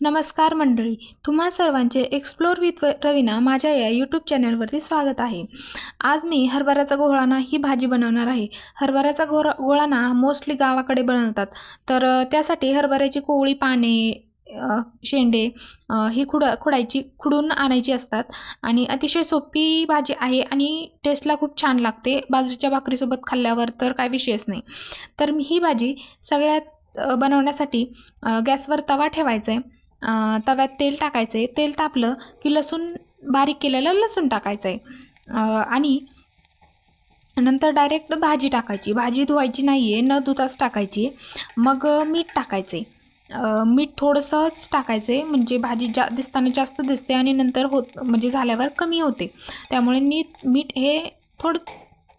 नमस्कार मंडळी, तुम्हा सर्वांचे एक्सप्लोर विथ रवीना माझ्या या यूट्यूब चॅनलवरती स्वागत आहे। आज मी हरभऱ्याचा घोळाना ही भाजी बनवणार आहे। हरभऱ्याचा घोळाना मोस्टली गावाकडे बनवतात, तर त्यासाठी हरभऱ्याची कोवळी पाने, शेंडे ही खुडून आणायची असतात आणि अतिशय सोपी भाजी आहे आणि टेस्टला खूप छान लागते। बाजरीच्या भाकरीसोबत खाल्ल्यावर तर काय विषयच नाही। तर मी ही भाजी सगळ्यात बनवण्यासाठी गॅसवर तवा ठेवायचा आहे। तव्यात तेल टाकायचं आहे। तेल तापलं की बारीक केलेलं लसूण टाकायचं आहे आणि नंतर डायरेक्ट भाजी टाकायची। भाजी धुवायची नाही आहे, न धुताच टाकायची। मग मीठ टाकायचं आहे। मीठ थोडंसंच टाकायचं आहे, म्हणजे भाजी दिसताना जास्त दिसते आणि नंतर म्हणजे झाल्यावर कमी होते, त्यामुळे मीठ हे थोडं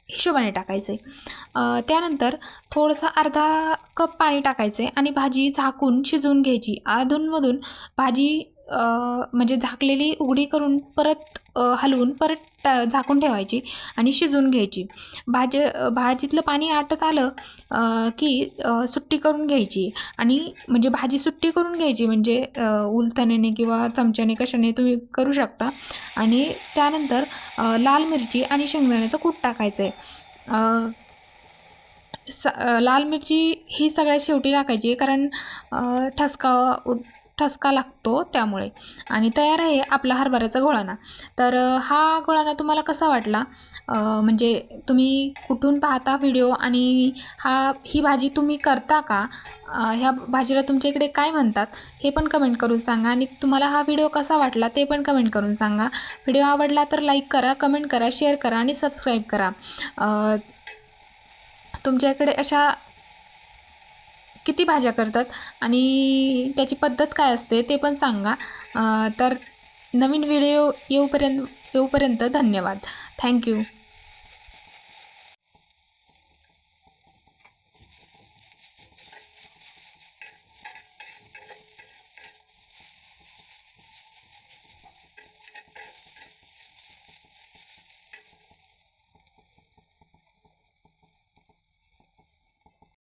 हिशोबाने टाकायचं आहे। त्यानंतर थोडंसं अर्धा कप पाणी टाकायचं आहे आणि भाजी झाकून शिजवून घ्यायची। अधूनमधून भाजी म्हणजे झाकलेली उघडी करून परत हलवून परत झाकून ठेवायची आणि शिजवून घ्यायची। भाजीतलं पाणी आटत आलं की सुट्टी करून घ्यायची आणि म्हणजे भाजी सुट्टी करून घ्यायची, म्हणजे उलथण्याने किंवा चमच्याने कशाने तुम्ही करू शकता। आणि त्यानंतर लाल मिरची आणि शेंगदाण्याचं कूट टाकायचं आहे। लाल मिरची ही सगळ्यात शेवटी टाकायची, कारण ठसका लागतो त्यामुळे। आणि तयार आहे आपला हरभऱ्याचा घोळाना। तर हा घोळाना तुम्हाला कसा वाटला, म्हणजे तुम्ही कुठून पाहता व्हिडिओ आणि ही भाजी तुम्ही करता का? ह्या भाजीला तुमच्या इकडे काय म्हणतात हे पण कमेंट करून सांगा आणि तुम्हाला हा व्हिडिओ कसा वाटला ते पण कमेंट करून सांगा। व्हिडिओ आवडला तर लाईक करा, कमेंट करा, शेअर करा आणि सबस्क्राईब करा। तुमच्याकडे अशा किती भाज्या करतात आणि त्याची पद्धत काय असते ते पण सांगा। तर नवीन व्हिडिओ येऊपर्यंत धन्यवाद। थँक्यू।